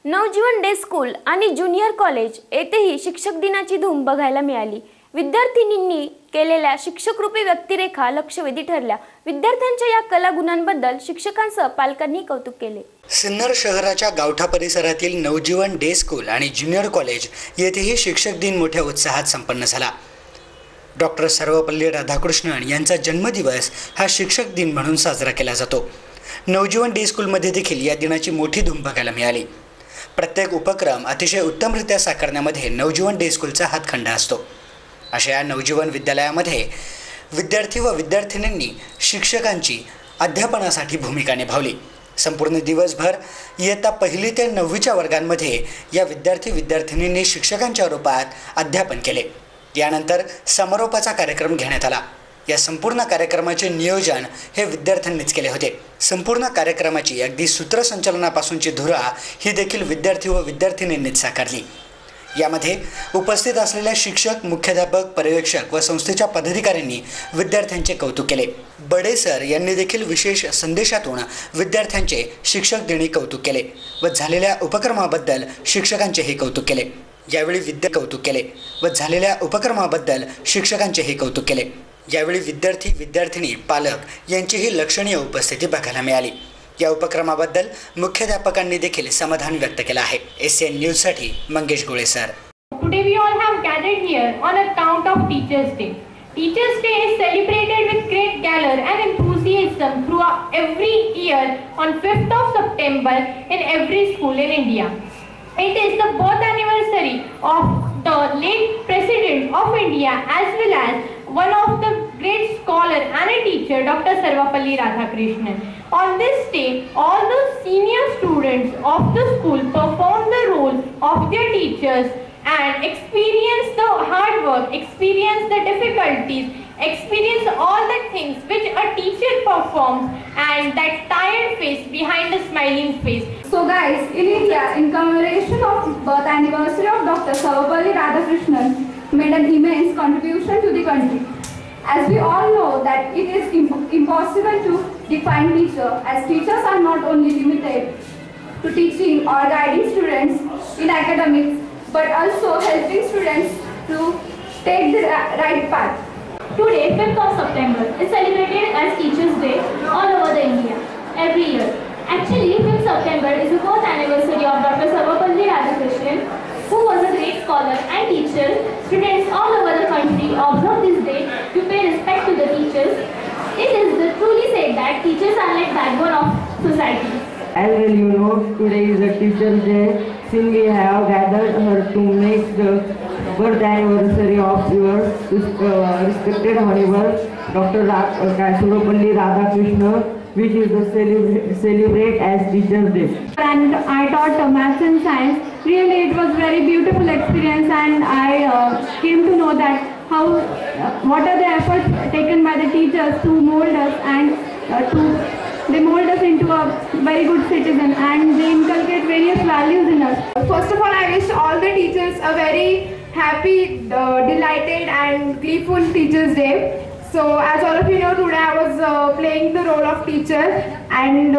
नवजीवन day school आणि junior college येथेही शिक्षक दिनाची धूम बघायला मिळाली। विद्यार्थिनींनी केलेल्या शिक्षकरूपी व्यक्तिरेखा लक्षवेधी ठरल्या। विद्यार्थ्यांच्या या कलागुणांबद्दल शिक्षकांसह पालकांनी कौतुक केले। सिन्नर शहराच्या गावठा परिसरातील नवजीवन डे स्कूल आणि ज्युनियर कॉलेज येथेही शिक्षक दिन मोठ्या उत्साहात संपन्न झाला। डॉक्टर सर्वपल्ली राधाकृष्णन यांचा जन्मदिवस हा शिक्षक दिन म्हणून साजरा केला जातो। नवजीवन डे स्कूलमध्ये देखील या दिनाची मोठी धूम बघायला मिळाली। प्रत्येक उपक्रम अतिशय उत्तमरित्या साकारण्यामध्ये नवजीवन डे स्कूलचा हातखंडा असतो। अशा या नवजीवन विद्यालयामध्ये विद्यार्थी व विद्यार्थिनींनी शिक्षकांची अध्यापनासाठी भूमिका निभावली। संपूर्ण दिवसभर इयत्ता 1ली ते 9वीच्या वर्गांमध्ये या विद्यार्थिनींनी शिक्षकांच्या रूपात अध्यापन केले। यानंतर समारोपाचा कार्यक्रम घेण्यात आला। या संपूर्ण कार्यक्रमाचे नियोजन हे विद्यार्थ्यांनीच केले होते। संपूर्ण कार्यक्रमाची अगदी सूत्रसंचालनापासूनची धुरा ही देखील विद्यार्थी व विद्यार्थिनींनीच साकारली। यामध्ये उपस्थित असलेल्या शिक्षक, मुख्याध्यापक, पर्यवेक्षक व संस्थेच्या पदाधिकाऱ्यांनी विद्यार्थ्यांचे कौतुक केले। बडे सर यांनी देखील विशेष संदेशातून विद्यार्थ्यांचे शिक्षक दिनी कौतुक केले व झालेल्या उपक्रमाबद्दल शिक्षकांचेही कौतुक केले। यावेळी विद्यार्थी, विद्यार्थिनी, पालक यांचीही लक्षणीय उपस्थिती बघायला मिळाली। या उपक्रमाबद्दल मुख्याध्यापकांनी देखील समाधान व्यक्त केले आहे। SN न्यूज साठी मंगेश गोळे sir. Today we all have gathered here on account of Teachers Day. Teachers Day is celebrated with great valor and enthusiasm throughout every year on 5th of September in every school in India. It is the birth anniversary of the late President of India as well as one of the great scholar and a teacher, Dr. Sarvapalli Radhakrishnan. On this day, all the senior students of the school perform the role of their teachers and experience the hard work, experience the difficulties, experience all the things which a teacher performs and that tired face behind a smiling face. So guys, in India, in commemoration of birth anniversary of Dr. Sarvapalli Radhakrishnan made an immense contribution to the country. As we all know that it is impossible to define teacher, as teachers are not only limited to teaching or guiding students in academics, but also helping students to take the right path. Today, 5th of September is celebrated as Teachers Day all over the India every year. Actually, 5th September is the birth anniversary of Dr. Sarvapalli Radhakrishnan, who was a great scholar and teacher. Students all over the country observe this day to pay respect to the teachers. It is truly said that teachers are like backbone of society. As well you know, today is a Teachers Day. Since we have gathered her to make the birth anniversary of your respected Honorable Dr. Sarvapalli Radhakrishnan, which is celebrate as Teachers Day. And I taught maths and science. Really, it was very beautiful experience, and I came to know that what are the efforts taken by the teachers to mold us and they mold us into a very good citizen, and they inculcate various values in us. First of all, I wish all the teachers a very happy, delighted and gleeful Teachers Day. So as all of you know, today I was playing the role of teacher, and